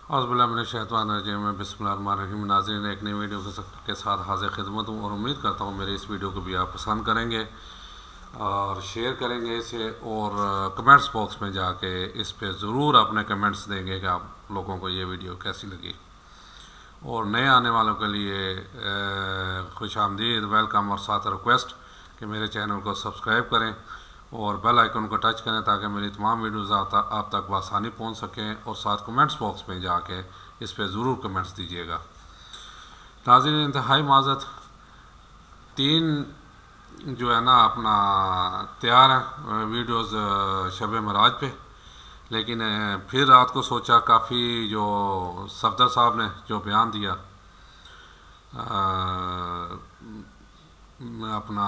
औज़ुबिल्लाहिमिनश्शैतानिर्रजीम बिस्मिल्लाहिर्रहमानिर्रहीम। नाज़रीन, एक नई वीडियो के साथ हाज़िर खिदमत हूँ और उम्मीद करता हूँ मेरे इस वीडियो को भी आप पसंद करेंगे और शेयर करेंगे इसे, और कमेंट्स बॉक्स में जाके इस पे ज़रूर अपने कमेंट्स देंगे कि आप लोगों को ये वीडियो कैसी लगी। और नए आने वालों के लिए खुश आमदीद, वेलकम और साथ रिक्वेस्ट कि मेरे चैनल को सब्सक्राइब करें और बेल आइकन को टच करें ताकि मेरी तमाम वीडियोज़ आप तक बआसानी पहुँच सकें, और साथ कमेंट्स बॉक्स में जाके इस पर ज़रूर कमेंट्स दीजिएगा। नाज़रीन, इंतहाई माज़रत, 3 जो है ना अपना तैयार हैं वीडियोज़ शब मराज पे, लेकिन फिर रात को सोचा काफ़ी जो सफदर साहब ने जो बयान दिया अपना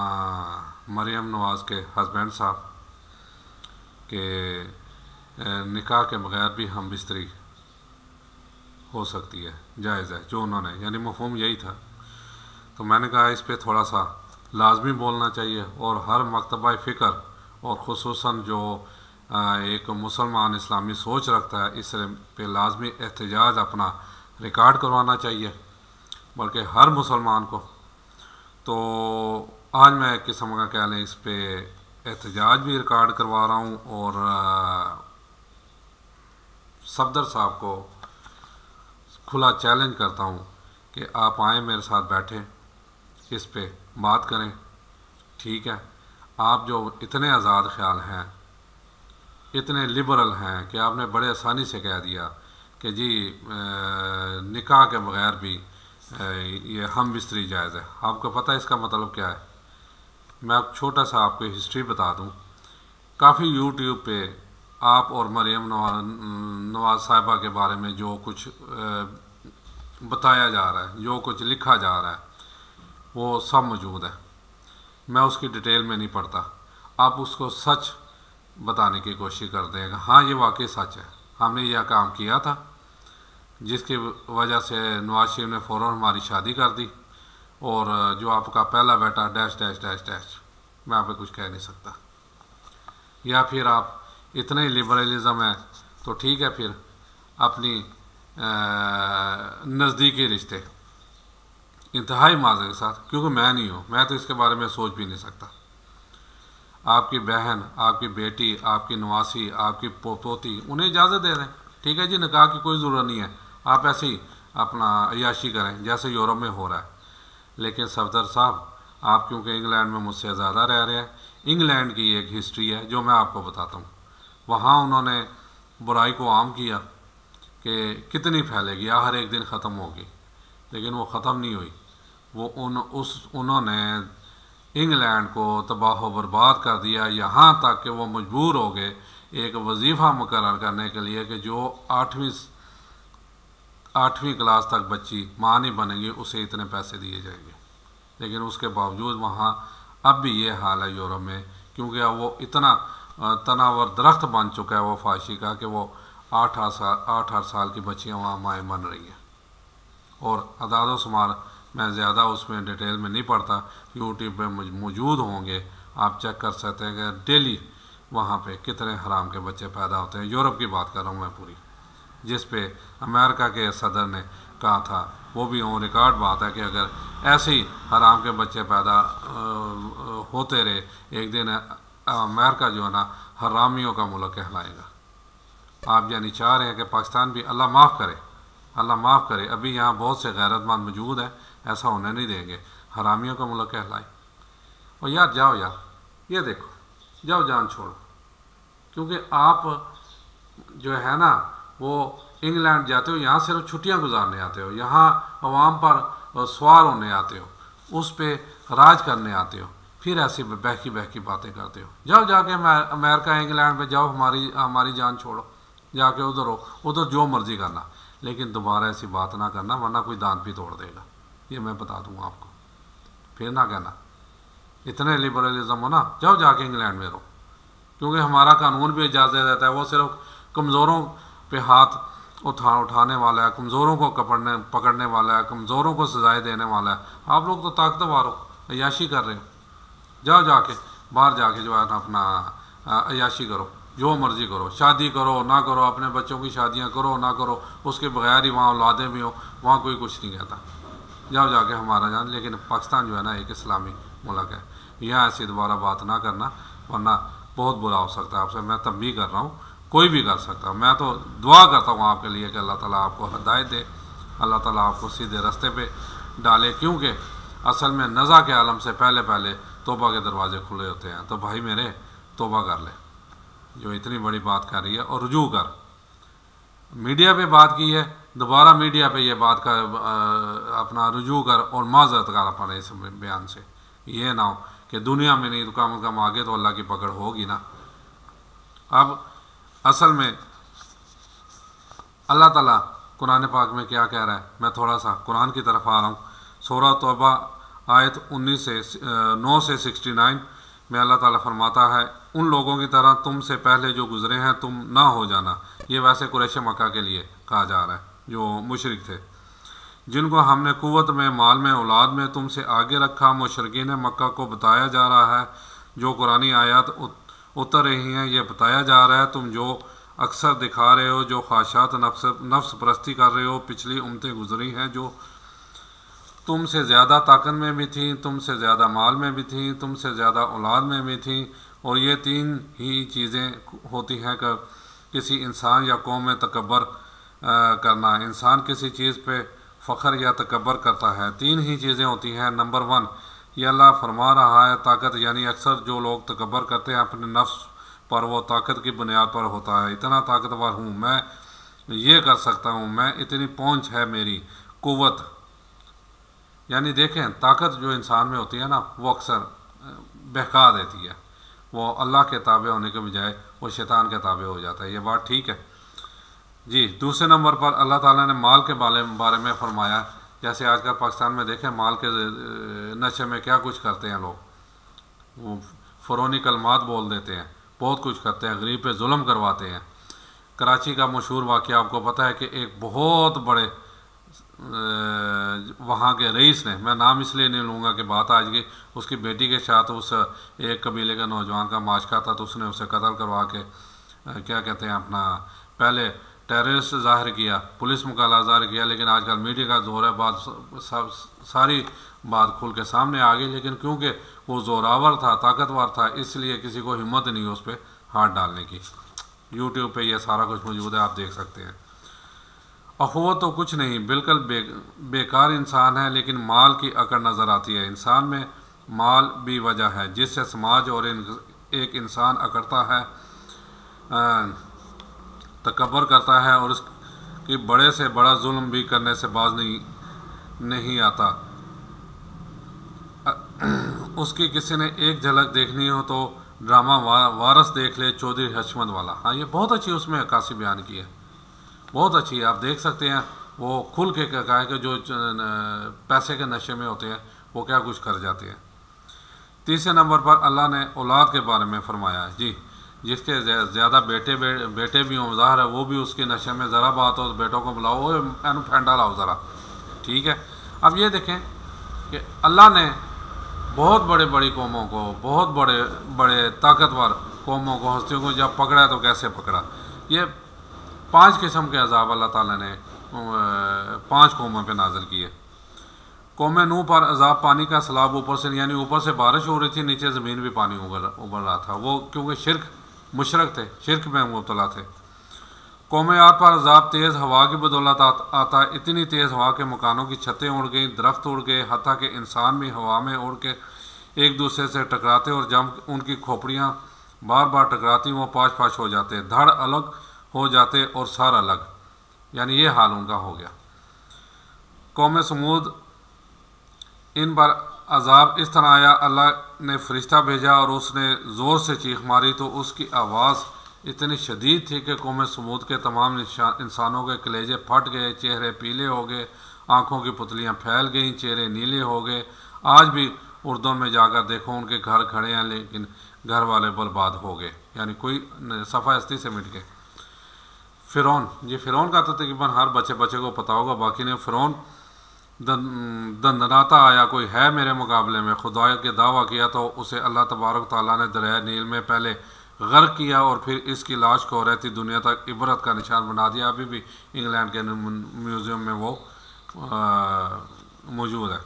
मरियम नवाज़ के हस्बैंड साहब के निकाह के बगैर भी हम बिस्तरी हो सकती है, जायज़ है, जो उन्होंने यानी मफ़हूम यही था। तो मैंने कहा इस पे थोड़ा सा लाजमी बोलना चाहिए और हर मकतबा फ़िक्र और ख़ुसूसन जो एक मुसलमान इस्लामी सोच रखता है इस पे लाजमी एहतजाज अपना रिकॉर्ड करवाना चाहिए, बल्कि हर मुसलमान को। तो आज मैं एक किस्म का कह लें इस पे एहतजाज भी रिकॉर्ड करवा रहा हूँ और सफदर साहब को खुला चैलेंज करता हूँ कि आप आएँ मेरे साथ बैठें, इस पे बात करें। ठीक है, आप जो इतने आज़ाद ख्याल हैं, इतने लिबरल हैं कि आपने बड़े आसानी से कह दिया कि जी निकाह के बगैर भी ये हम बिस्तरी जायज़ है। आपको पता है इसका मतलब क्या है? मैं अब छोटा सा आपको हिस्ट्री बता दूं। काफ़ी यूट्यूब पे आप और मरियम नवाज़ साहिबा के बारे में जो कुछ बताया जा रहा है, जो कुछ लिखा जा रहा है, वो सब मौजूद है। मैं उसकी डिटेल में नहीं पढ़ता, आप उसको सच बताने की कोशिश करते हैं। हाँ, ये वाकई सच है, हमने यह काम किया था जिसकी वजह से नवाज शरीफ ने फ़ौरन हमारी शादी कर दी, और जो आपका पहला बेटा डैश डैश डैश डैश, मैं आप पे कुछ कह नहीं सकता। या फिर आप इतने ही लिबरलिज़म है तो ठीक है, फिर अपनी नज़दीकी रिश्ते इंतहाई माज़े के साथ, क्योंकि मैं नहीं हूँ, मैं तो इसके बारे में सोच भी नहीं सकता। आपकी बहन, आपकी बेटी, आपकी नवासी, आपकी पोती, उन्हें इजाज़त दे दें, ठीक है जी, निकाह की कोई ज़रूरत नहीं है, आप ऐसे ही अपना अय्याशी करें जैसे यूरोप में हो रहा है। लेकिन सफदर साहब, आप क्योंकि इंग्लैंड में मुझसे ज़्यादा रह रहे हैं, इंग्लैंड की एक हिस्ट्री है जो मैं आपको बताता हूँ। वहाँ उन्होंने बुराई को आम किया कि कितनी फैलेगी, हर एक दिन ख़त्म होगी, लेकिन वो ख़त्म नहीं हुई। वो उन्होंने इंग्लैंड को तबाह व बर्बाद कर दिया, यहाँ तक कि वो मजबूर हो गए एक वजीफ़ा मुकर्रर करने के लिए कि जो आठवीं क्लास तक बच्ची माँ नहीं बनेगी उसे इतने पैसे दिए जाएंगे। लेकिन उसके बावजूद वहाँ अब भी ये हाल है यूरोप में, क्योंकि अब वो इतना तनावर दरख्त बन चुका है वो फाशी का कि वो 8 साल की बच्चियाँ वहाँ माएँ बन रही हैं। और अदाद शुमार मैं ज़्यादा उसमें डिटेल में नहीं पढ़ता, यूट्यूब पे मौजूद होंगे, आप चेक कर सकते हैं कि डेली वहाँ पे कितने हराम के बच्चे पैदा होते हैं। यूरोप की बात कर रहा हूँ मैं पूरी, जिस पे अमेरिका के सदर ने कहा था, वो भी ऑन रिकॉर्ड बात है कि अगर ऐसे ही हराम के बच्चे पैदा होते रहे, एक दिन अमेरिका जो है ना हरामियों का मुल्क कहलाएगा। आप यानी चाह रहे हैं कि पाकिस्तान भी, अल्लाह माफ़ करे, अल्लाह माफ़ करे, अभी यहाँ बहुत से गैरतमंद मौजूद हैं, ऐसा होने नहीं देंगे, हरामियों का मुल्क कहलाए। और यार जाओ यार, ये देखो, जाओ जान छोड़ो, क्योंकि आप जो है ना वो इंग्लैंड जाते हो, यहाँ सिर्फ छुट्टियाँ गुजारने आते हो, यहाँ अवाम पर सवार होने आते हो, उस पर राज करने आते हो, फिर ऐसी बहकी बहकी बातें करते हो। जाओ जाके अमेरिका इंग्लैंड में जाओ, हमारी जान छोड़ो, जाके उधर हो, उधर जो मर्ज़ी करना, लेकिन दोबारा ऐसी बात ना करना, वरना कोई दांत भी तोड़ देगा, ये मैं बता दूँगा आपको। फिर ना कहना इतने लिबरलिज्म हो ना, जाओ जाके इंग्लैंड में रहो, क्योंकि हमारा कानून भी इजाज़त देता है, वो सिर्फ कमज़ोरों पे हाथ उठाने वाला है, कमज़ोरों को पकड़ने वाला है, कमज़ोरों को सजाएं देने वाला है। आप लोग तो ताकतवर हो, अय्याशी कर रहे हो। जाओ जाके बाहर जाके जो है ना अपना अय्याशी करो, जो मर्ज़ी करो, शादी करो ना करो, अपने बच्चों की शादियाँ करो ना करो, उसके बगैर ही वहाँ औलादें भी हो, वहाँ कोई कुछ नहीं कहता, जाओ जाके हमारा जान। लेकिन पाकिस्तान जो है ना एक इस्लामी मुल्क है, यहाँ ऐसी दोबारा बात ना करना, वरना बहुत बुरा हो सकता है आपसे। मैं तंबीह कर रहा हूँ, कोई भी कर सकता है। मैं तो दुआ करता हूँ आपके लिए कि अल्लाह ताला आपको हिदायत दे, अल्लाह ताला आपको सीधे रास्ते पे डाले, क्योंकि असल में नज़ा के आलम से पहले पहले तौबा के दरवाजे खुले होते हैं। तो भाई मेरे, तौबा कर ले, जो इतनी बड़ी बात कर रही है, और रुजू कर। मीडिया पे बात की है, दोबारा मीडिया पे ये बात कर, अपना रुजू कर और माजरत कर अपने इस बयान से। ये ना हो कि दुनिया में नहीं तो कम कम आगे तो अल्लाह की पकड़ होगी ना। अब असल में अल्लाह ताला कुरान पाक में क्या कह रहा है, मैं थोड़ा सा कुरान की तरफ आ रहा हूँ। सूरह तौबा आयत 9 से 69 में अल्लाह ताला फरमाता है, उन लोगों की तरह तुम से पहले जो गुजरे हैं तुम ना हो जाना। ये वैसे कुरैश मक्का के लिए कहा जा रहा है, जो मुशरिक थे, जिनको हमने कुव्वत में, माल में, औलाद में तुमसे आगे रखा। मुशरिकीन मक्का को बताया जा रहा है जो कुरानी आयत उतर रही हैं, ये बताया जा रहा है तुम जो अक्सर दिखा रहे हो, जो ख्वाहिशात नफ्स परस्ती कर रहे हो, पिछली उम्मतें गुजरी हैं जो तुमसे ज़्यादा ताकत में भी थी, तुमसे ज़्यादा माल में भी थी, तुमसे ज़्यादा औलाद में भी थी। और ये तीन ही चीज़ें होती हैं कि किसी इंसान या कौम में तकब्बर करना। इंसान किसी चीज़ पे फ़ख्र या तकब्बर करता है, तीन ही चीज़ें होती हैं। नंबर 1, ये अल्लाह फरमा रहा है, ताकत, यानी अक्सर जो लोग तकब्बर करते हैं अपने नफ्स पर, वो ताकत की बुनियाद पर होता है। इतना ताकतवर हूँ मैं, ये कर सकता हूँ मैं, इतनी पहुँच है मेरी, कुव्वत। यानी देखें, ताकत जो इंसान में होती है ना, वो अक्सर बहका देती है, वो अल्लाह के ताबे होने के बजाय वो शैतान के ताबे हो जाता है। ये बात ठीक है जी। दूसरे नंबर पर अल्लाह ताला ने माल के बारे में फरमाया। जैसे आजकल पाकिस्तान में देखें, माल के नशे में क्या कुछ करते हैं लोग, वो फ़ुरौनी कलमात बोल देते हैं, बहुत कुछ करते हैं, गरीब पे जुल्म करवाते हैं। कराची का मशहूर वाक़या आपको पता है कि एक बहुत बड़े वहाँ के रईस ने, मैं नाम इसलिए नहीं लूँगा कि बात आज की, उसकी बेटी के साथ उस एक कबीले का नौजवान का माशका था, तो उसने उसे कत्ल करवा के क्या कहते हैं अपना पहले टेररिस्ट ज़ाहिर किया, पुलिस मुकाला ज़ाहिर किया। लेकिन आजकल मीडिया का जोर है, बात सारी बात खुल के सामने आ गई। लेकिन क्योंकि वो ज़ोरावर था, ताकतवर था, इसलिए किसी को हिम्मत नहीं उस पर हाथ डालने की। यूट्यूब पे ये सारा कुछ मौजूद है, आप देख सकते हैं। अखुवत तो कुछ नहीं, बिल्कुल बेकार इंसान है, लेकिन माल की अकड़ नज़र आती है। इंसान में माल भी वजह है जिससे समाज और एक इंसान अकड़ता है, तकब्बर करता है, और उसकी बड़े से बड़ा जुल्म भी करने से बाज नहीं आता। उसकी किसी ने एक झलक देखनी हो तो ड्रामा वारस देख ले, चौधरी हशमत वाला। हाँ, ये बहुत अच्छी उसमें अक्कासी बयान की है, बहुत अच्छी है, आप देख सकते हैं। वो खुल के कहा है कि जो पैसे के नशे में होते हैं वो क्या कुछ कर जाते हैं। तीसरे नंबर पर अल्लाह ने औलाद के बारे में फरमाया है जी, जिसके ज़्यादा बेटे भी हों, ज़ाहिर है वो भी उसके नशे में, ज़रा बात हो तो बेटों को बुलाओ, एनु फेंडा लाओ ज़रा, ठीक है। अब ये देखें कि अल्लाह ने बहुत बड़ी कौमों को, बहुत बड़े ताकतवर कौमों को, हस्तियों को जब पकड़ा तो कैसे पकड़ा। ये 5 किस्म के अज़ाब अल्लाह ताला ने 5 कौमों पे नाज़िल किए। कौम नूह पर अज़ाब पानी का सैलाब ऊपर से, यानी ऊपर से बारिश हो रही थी, नीचे ज़मीन भी पानी उबल रहा था। वो क्योंकि मुशरक थे, शिरक में मुब्तला थे। कौम आद पर अज़ाब तेज़ हवा की बदौलत आता। इतनी तेज़ हवा के मकानों की छतें उड़ गई, दरख्त उड़ गए, हत्ता कि इंसान भी हवा में उड़ के एक दूसरे से टकराते, और जब उनकी खोपड़ियाँ बार बार टकराती वो पाश पाश हो जाते, धड़ अलग हो जाते और सार अलग, यानी ये हाल उनका हो गया। कौम समूद, इन पर अज़ाब इस तरह आया, अल्लाह ने फरिश्ता भेजा और उसने ज़ोर से चीख मारी तो उसकी आवाज़ इतनी शदीद थी कि कौम समूद के तमाम इंसानों के कलेजे फट गए, चेहरे पीले हो गए, आँखों की पुतलियाँ फैल गईं, चेहरे नीले हो गए। आज भी उर्दू में जाकर देखो, उनके घर खड़े हैं लेकिन घर वाले बर्बाद हो गए, यानी कोई सफ़ा हस्ती से मिट गए। फ़िरौन, ये फ़िरौन का तो तकरीबन हर बच्चे को पता होगा, बाकी ने फ़िरौन दंदनाता आया, कोई है मेरे मुकाबले में, खुदा के दावा किया तो उसे अल्लाह तबारक ताला ने दरिया नील में पहले गर्क किया और फिर इसकी लाश को रहती दुनिया तक इबरत का निशान बना दिया। अभी भी इंग्लैंड के म्यूज़ियम में वो मौजूद है।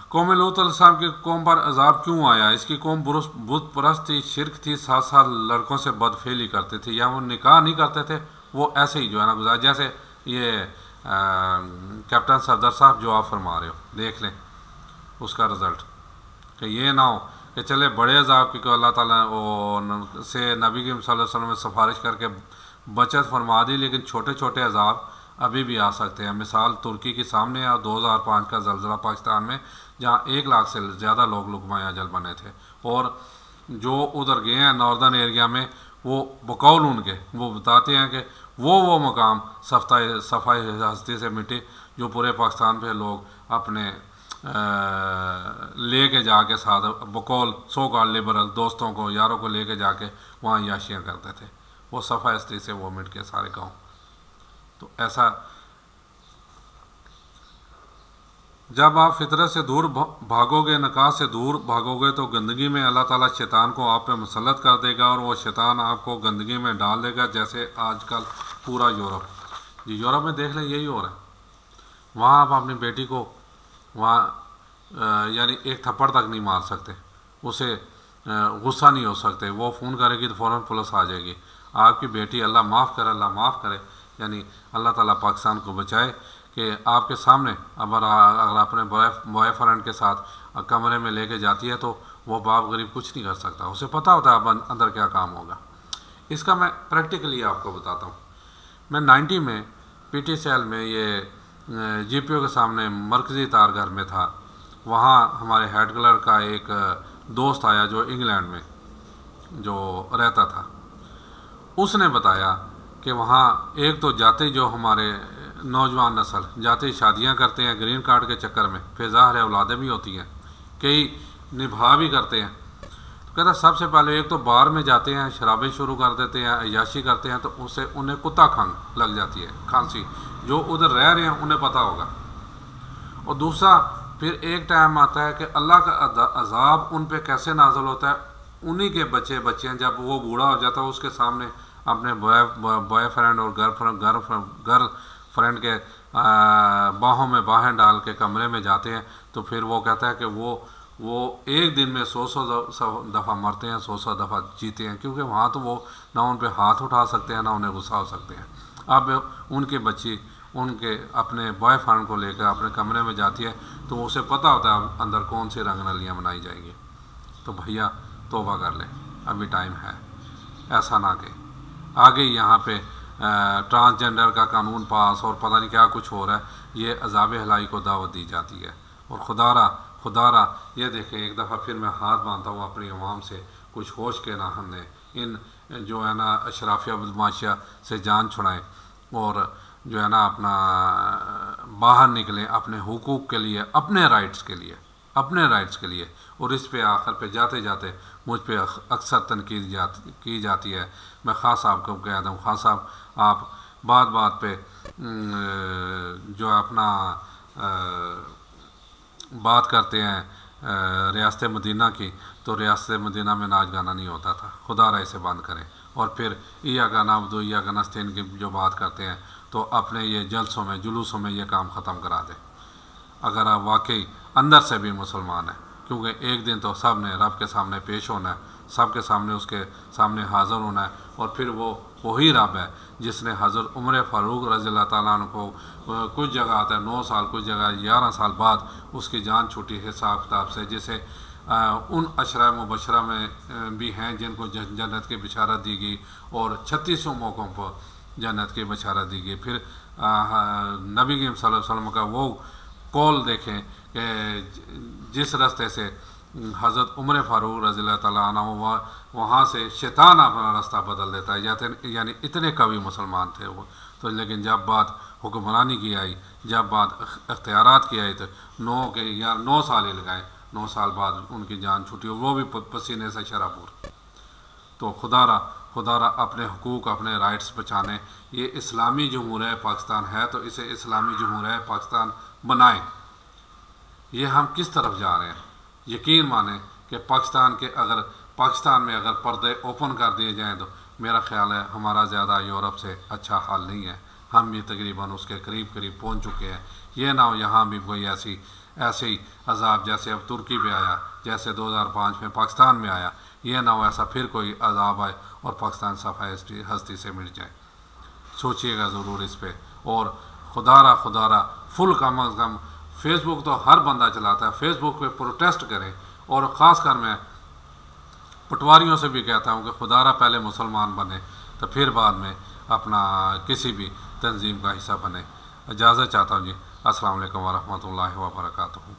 कौम लूत अलैहिस्सलाम की कौम पर अजाब क्यों आया? इसकी कौम बुत परस्त थी, शिरक थी, 7 साल लड़कों से बदफेली करते थे, या वो निकाह नहीं करते थे, वो ऐसे ही जो है ना गुजार। जैसे ये कैप्टन सरदार साहब जो आप फरमा रहे हो, देख लें उसका रिज़ल्ट, कि ये ना हो कि चले बड़े अजाब की अल्लाह ताला से नबी सल्लल्लाहु अलैहि वसल्लम में सिफारिश करके बचत फरमा दी, लेकिन छोटे छोटे अजाब अभी भी आ सकते हैं। मिसाल तुर्की के सामने है, 2005 का ज़लज़ला पाकिस्तान में, जहाँ 1 लाख से ज़्यादा लोग लुकमाए अजल बने थे। और जो उधर गए हैं नॉर्दर्न एरिया में, वो बकौल उनके वो बताते हैं कि वो मकाम सफ़ाई हस्ती से मिटे जो पूरे पाकिस्तान पे लोग अपने ले के जाके साथ बकौल सो कॉल लिबरल दोस्तों को, यारों को ले के जाके वहाँ याशियाँ करते थे। वो सफ़ाई हस्ती से वो मिट के सारे गाँव। तो ऐसा जब आप फितरत से दूर भागोगे, निकाह से दूर भागोगे, तो गंदगी में अल्लाह ताला शैतान को आप पे मुसल्लत कर देगा और वो शैतान आपको गंदगी में डाल देगा। जैसे आजकल पूरा यूरोप में देख लें, यही हो रहा है। वहाँ आप अपनी बेटी को वहाँ यानी एक थप्पड़ तक नहीं मार सकते, उसे गुस्सा नहीं हो सकते, वो फ़ोन करेगी तो फ़ौरन पुलिस आ जाएगी। आपकी बेटी, अल्लाह माफ़ करे, यानी अल्लाह ताला पाकिस्तान को बचाए कि आपके सामने अगर अपने बॉयफ्रेंड के साथ कमरे में लेके जाती है तो वो बाप गरीब कुछ नहीं कर सकता, उसे पता होता है अब अंदर क्या काम होगा। इसका मैं प्रैक्टिकली आपको बताता हूँ। मैं 90 में PTCL में ये GPO के सामने मरकज़ी तारघर में था। वहाँ हमारे हेड क्लर्क का एक दोस्त आया जो इंग्लैंड में जो रहता था। उसने बताया कि वहाँ एक तो जाते जो हमारे नौजवान नस्ल जाते शादियां करते हैं ग्रीन कार्ड के चक्कर में, फिर ज़ाहिर है औलादें भी होती हैं, कई निभा भी करते हैं। तो कहता सबसे पहले एक तो बार में जाते हैं, शराबें शुरू कर देते हैं, अय्याशी करते हैं, तो उससे उन्हें कुत्ता खंग लग जाती है, खांसी, जो उधर रह रहे हैं उन्हें पता होगा। और दूसरा फिर एक टाइम आता है कि अल्लाह का अजाब उन पर कैसे नाज़िल होता है। उन्हीं के बच्चे जब वो बूढ़ा हो जाता है, उसके सामने अपने बॉयफ्रेंड और गर्लफ्रेंड के बाहों में बाहें डाल के कमरे में जाते हैं, तो फिर वो कहता है कि वो एक दिन में 100 दफ़ा मरते हैं, 100 दफ़ा जीते हैं, क्योंकि वहाँ तो वो ना उन पे हाथ उठा सकते हैं, ना उन्हें गुस्सा हो सकते हैं। अब उनके बच्ची उनके अपने बॉयफ्रेंड को लेकर अपने कमरे में जाती है, तो उसे पता होता है अंदर कौन सी रंगरलियाँ बनाई जाएंगी। तो भैया तौबा कर ले, अभी टाइम है। ऐसा ना कि आगे यहाँ पे ट्रांसजेंडर का कानून पास और पता नहीं क्या कुछ हो रहा है, ये अज़ाब हलाई को दावत दी जाती है। और खुदारा ये देखें, एक दफ़ा फिर मैं हाथ बांधता हूँ अपनी अवाम से, कुछ होश के ना हमने इन जो है ना अशराफिया बदमाशिया से जान छुड़ाएँ और जो है ना अपना बाहर निकलें अपने हुकूक के लिए, अपने राइट्स के लिए। और इस पे आखिर पे जाते जाते मुझ पे अक्सर तनकीद की जाती है। मैं ख़ास साहब को कहता हूँ, ख़ास साहब आप बात पे जो अपना बात करते हैं रियासत मदीना की, तो रियासत मदीना में नाच गाना नहीं होता था, खुदा इसे बंद करें। और फिर ईया का नाबुदु ईया का नस्तईन की जो बात करते हैं, तो अपने ये जलसों में जुलूसों में ये काम ख़त्म करा दें, अगर आप वाकई अंदर से भी मुसलमान हैं। क्योंकि एक दिन तो सब ने रब के सामने पेश होना है, सब के सामने उसके सामने हाज़िर होना है। और फिर वो वही रब है जिसने हज़रत उमर फ़ारूक रज़ियल्लाहु ताला अन्हु को कुछ जगह आता है 9 साल, कुछ जगह 11 साल बाद उसकी जान छूटी हिसाब किताब से, जिसे उन अशरा मुबशरा में भी हैं जिनको जन्नत की बिशारत दी गई और 36 मौक़ों पर जन्नत की बिशारत दी गई। फिर नबी सल्लल्लाहु अलैहि वसल्लम का वो कौल देखें कि जिस रास्ते से हज़रत उमर फ़ारूक रज़ियल्लाहु ताला अन्हु वहाँ से शैतान अपना रास्ता बदल देता है, यानी इतने कवि मुसलमान थे वो। तो लेकिन जब बात हुक्मरानी की आई, जब बात अख्तियारात की आई, तो 9 साल ही लगाए, 9 साल बाद उनकी जान छूटी, वो भी पसीने से शराबूर। तो खुदारा अपने हुकूक, अपने राइट्स बचाने। ये इस्लामी जमहूरियत पाकिस्तान है, तो इसे इस्लामी जमहूरियत पाकिस्तान बनाएं। ये हम किस तरफ जा रहे हैं? यकीन माने कि पाकिस्तान के अगर पाकिस्तान में अगर पर्दे ओपन कर दिए जाएँ तो मेरा ख्याल है हमारा ज़्यादा यूरोप से अच्छा हाल नहीं है। हम भी तकरीबन उसके करीब करीब पहुंच चुके हैं। ये ना हो यहाँ भी कोई ऐसे ही अजाब जैसे अब तुर्की पे आया, जैसे 2005 में पाकिस्तान में आया, ये ना हो ऐसा फिर कोई अजाब आए और पाकिस्तान सफ़ाई हस्ती से मिट जाए। सोचिएगा ज़रूर इस पर। और खुदारा फुल कम अज़ कम फेसबुक तो हर बंदा चलाता है, फेसबुक पे प्रोटेस्ट करें। और ख़ास कर मैं पटवारियों से भी कहता हूँ कि खुदारा पहले मुसलमान बने तो फिर बाद में अपना किसी भी तंजीम का हिस्सा बने। इजाज़त चाहता हूँ जी। अस्सलाम वालेकुम व रहमतुल्लाहि व बरकातुहू।